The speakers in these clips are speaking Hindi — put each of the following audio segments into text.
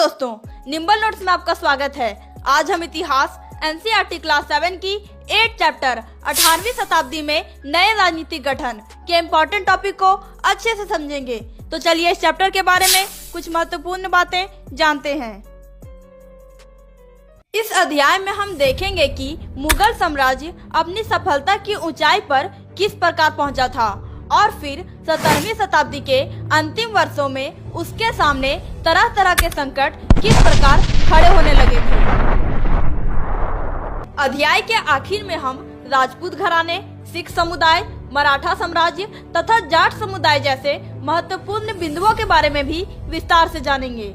दोस्तों, निम्बल नोट्स में आपका स्वागत है। आज हम इतिहास एनसीईआरटी क्लास 7 की 8 चैप्टर 18वीं शताब्दी में नए राजनीतिक गठन के इम्पोर्टेंट टॉपिक को अच्छे से समझेंगे। तो चलिए इस चैप्टर के बारे में कुछ महत्वपूर्ण बातें जानते हैं। इस अध्याय में हम देखेंगे कि मुगल साम्राज्य अपनी सफलता की ऊंचाई पर किस प्रकार पहुंचा था और फिर 17वीं शताब्दी के अंतिम वर्षों में उसके सामने तरह तरह के संकट किस प्रकार खड़े होने लगे थे। अध्याय के आखिर में हम राजपूत घराने, सिख समुदाय, मराठा साम्राज्य तथा जाट समुदाय जैसे महत्वपूर्ण बिंदुओं के बारे में भी विस्तार से जानेंगे।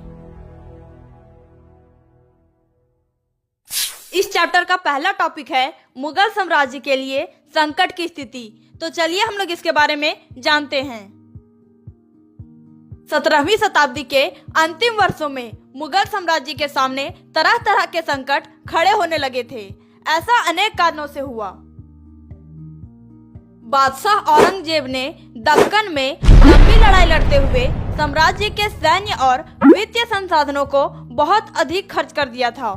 इस चैप्टर का पहला टॉपिक है मुगल साम्राज्य के लिए संकट की स्थिति। तो चलिए हम लोग इसके बारे में जानते हैं। 17वीं शताब्दी के अंतिम वर्षों में मुगल साम्राज्य के सामने तरह तरह के संकट खड़े होने लगे थे। ऐसा अनेक कारणों से हुआ। बादशाह औरंगजेब ने दक्कन में लंबी लड़ाई लड़ते हुए साम्राज्य के सैन्य और वित्तीय संसाधनों को बहुत अधिक खर्च कर दिया था।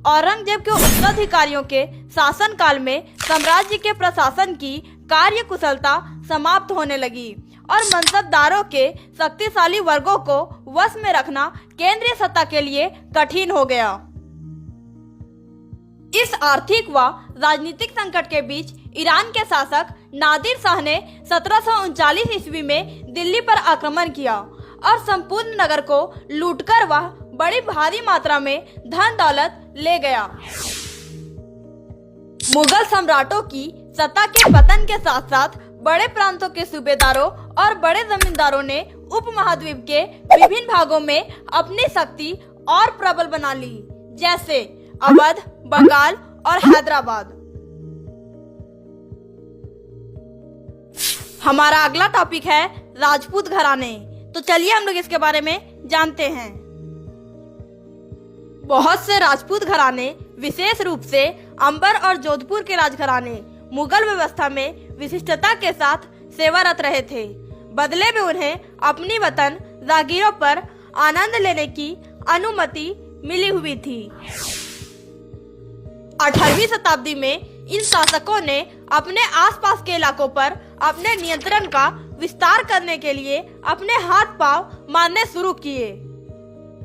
औरंगजेब के उत्तराधिकारियों के शासन काल में साम्राज्य के प्रशासन की कार्य कुशलता समाप्त होने लगी और मनसबदारों के शक्तिशाली वर्गों को वश में रखना केंद्रीय सत्ता के लिए कठिन हो गया। इस आर्थिक व राजनीतिक संकट के बीच ईरान के शासक नादिर शाह ने 1739 ईस्वी में दिल्ली पर आक्रमण किया और संपूर्ण नगर को लूटकर वह बड़ी भारी मात्रा में धन दौलत ले गया। मुगल सम्राटों की सत्ता के पतन के साथ साथ बड़े प्रांतों के सूबेदारों और बड़े जमींदारों ने उपमहाद्वीप के विभिन्न भागों में अपनी शक्ति और प्रबल बना ली, जैसे अवध, बंगाल और हैदराबाद। हमारा अगला टॉपिक है राजपूत घराने। तो चलिए हम लोग इसके बारे में जानते हैं। बहुत से राजपूत घराने, विशेष रूप से अंबर और जोधपुर के राजघराने, मुगल व्यवस्था में विशिष्टता के साथ सेवारत रहे थे। बदले में उन्हें अपनी वतन जागीरों पर आनंद लेने की अनुमति मिली हुई थी। 18वीं शताब्दी में इन शासकों ने अपने आसपास के इलाकों पर अपने नियंत्रण का विस्तार करने के लिए अपने हाथ पांव मारने शुरू किए।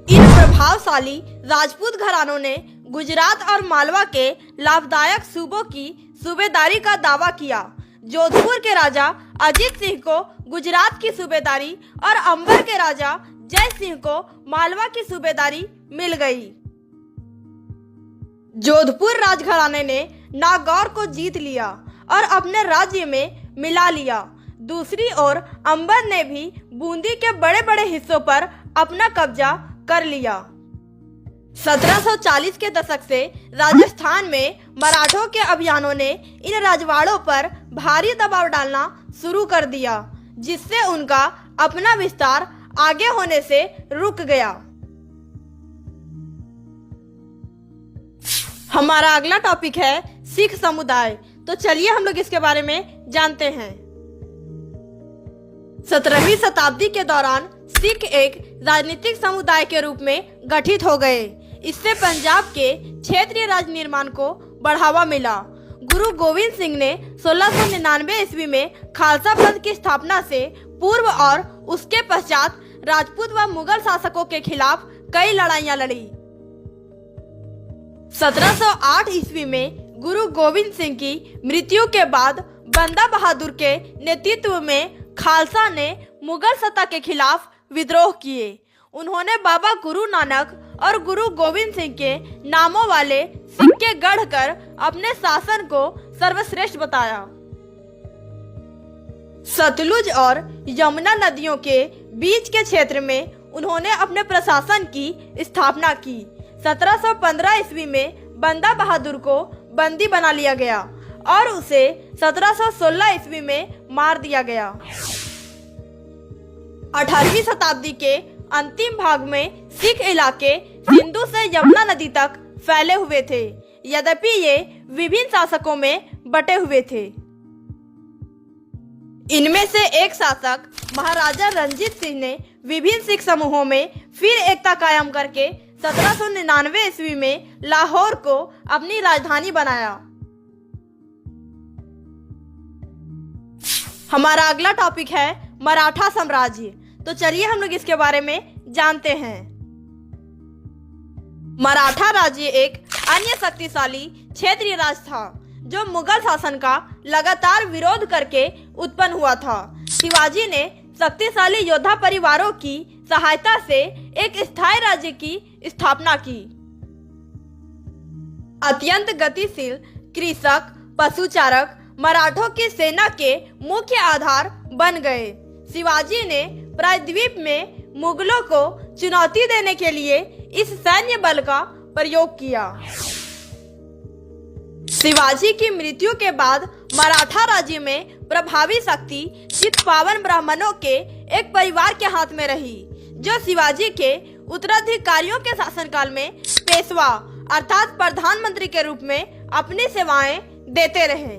इन प्रभावशाली राजपूत घरानों ने गुजरात और मालवा के लाभदायक सूबों की सूबेदारी का दावा किया। जोधपुर के राजा अजीत सिंह को गुजरात की सूबेदारी और अंबर के राजा जय सिंह को मालवा की सूबेदारी मिल गई। जोधपुर राजघराने ने नागौर को जीत लिया और अपने राज्य में मिला लिया। दूसरी ओर अंबर ने भी बूंदी के बड़े बड़े हिस्सों पर अपना कब्जा कर लिया। 1740 के दशक से राजस्थान में मराठों के अभियानों ने इन राजवाड़ों पर भारी दबाव डालना शुरू कर दिया, जिससे उनका अपना विस्तार आगे होने से रुक गया। हमारा अगला टॉपिक है सिख समुदाय। तो चलिए हम लोग इसके बारे में जानते हैं। 17वीं शताब्दी के दौरान सिख एक राजनीतिक समुदाय के रूप में गठित हो गए। इससे पंजाब के क्षेत्रीय राज्य निर्माण को बढ़ावा मिला। गुरु गोविंद सिंह ने 1699 ईस्वी में खालसा पंथ की स्थापना से पूर्व और उसके पश्चात राजपूत व मुगल शासकों के खिलाफ कई लड़ाइयां लड़ी। 1708 ईस्वी में गुरु गोविंद सिंह की मृत्यु के बाद बंदा बहादुर के नेतृत्व में खालसा ने मुगल सत्ता के खिलाफ विद्रोह किए। उन्होंने बाबा गुरु नानक और गुरु गोविंद सिंह के नामों वाले सिक्के गढ़कर अपने शासन को सर्वश्रेष्ठ बताया। सतलुज और यमुना नदियों के बीच के क्षेत्र में उन्होंने अपने प्रशासन की स्थापना की। 1715 ईस्वी में बंदा बहादुर को बंदी बना लिया गया और उसे 1716 ईस्वी में मार दिया गया। 18वीं शताब्दी के अंतिम भाग में सिख इलाके सिंधु से यमुना नदी तक फैले हुए थे, यद्यपि ये विभिन्न शासकों में बटे हुए थे। इनमें से एक शासक महाराजा रंजीत सिंह ने विभिन्न सिख समूहों में फिर एकता कायम करके 1799 ईस्वी में लाहौर को अपनी राजधानी बनाया। हमारा अगला टॉपिक है मराठा साम्राज्य। तो चलिए हम लोग इसके बारे में जानते हैं। मराठा राज्य एक अन्य शक्तिशाली क्षेत्रीय राज था जो मुगल शासन का लगातार विरोध करके उत्पन्न हुआ था। शिवाजी ने शक्तिशाली योद्धा परिवारों की सहायता से एक स्थायी राज्य की स्थापना की। अत्यंत गतिशील कृषक पशुचारक मराठों की सेना के मुख्य आधार बन गए। शिवाजी ने प्रायद्वीप में मुगलों को चुनौती देने के लिए इस सैन्य बल का प्रयोग किया। शिवाजी की मृत्यु के बाद मराठा राज्य में प्रभावी शक्ति चित्पावन ब्राह्मणों के एक परिवार के हाथ में रही, जो शिवाजी के उत्तराधिकारियों के शासनकाल में पेशवा अर्थात प्रधानमंत्री के रूप में अपनी सेवाएं देते रहे।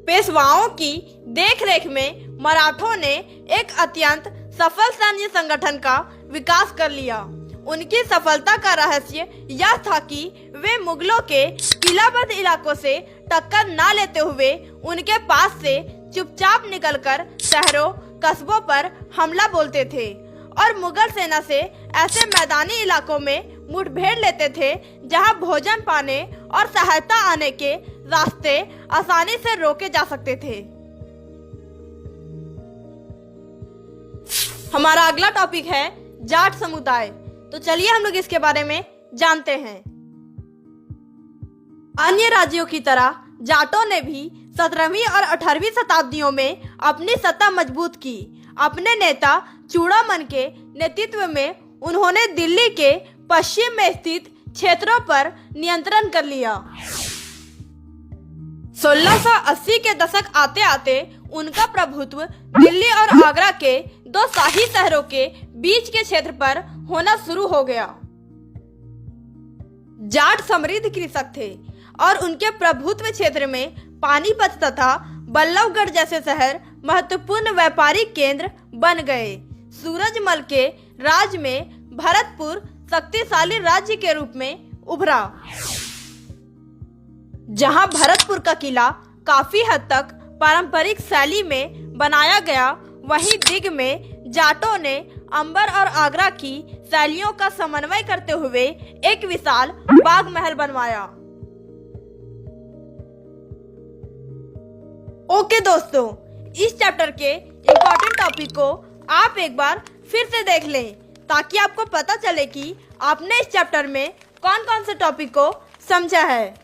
पेशवाओं की देखरेख में मराठों ने एक अत्यंत सफल सैन्य संगठन का विकास कर लिया। उनकी सफलता का रहस्य यह था कि वे मुगलों के किलाबद्ध इलाकों से टक्कर न लेते हुए उनके पास से चुपचाप निकलकर शहरों कस्बों पर हमला बोलते थे और मुगल सेना से ऐसे मैदानी इलाकों में मुठभेड़ लेते थे जहां भोजन पाने और सहायता आने के रास्ते आसानी से रोके जा सकते थे। हमारा अगला टॉपिक है जाट समुदाय। तो चलिए हम लोग इसके बारे में जानते हैं। अन्य राज्यों की तरह जाटों ने भी 17वीं और 18वीं शताब्दियों में अपनी सत्ता मजबूत की। अपने नेता चूड़ामन के नेतृत्व में उन्होंने दिल्ली के पश्चिम में स्थित क्षेत्रों पर नियंत्रण कर लिया। 1680 के दशक आते आते उनका प्रभुत्व दिल्ली और आगरा के दो शाही शहरों के बीच के क्षेत्र पर होना शुरू हो गया। जाट समृद्ध कृषक थे और उनके प्रभुत्व क्षेत्र में पानीपत तथा बल्लभगढ़ जैसे शहर महत्वपूर्ण व्यापारिक केंद्र बन गए। सूरजमल के राज में भरतपुर शक्तिशाली राज्य के रूप में उभरा। जहां भरतपुर का किला काफी हद तक पारंपरिक शैली में बनाया गया, वहीं दिग में जाटों ने अंबर और आगरा की शैलियों का समन्वय करते हुए एक विशाल बाग महल बनवाया। ओके दोस्तों, इस चैप्टर के इम्पोर्टेंट टॉपिक को आप एक बार फिर से देख लें ताकि आपको पता चले कि आपने इस चैप्टर में कौन कौन से टॉपिक को समझा है।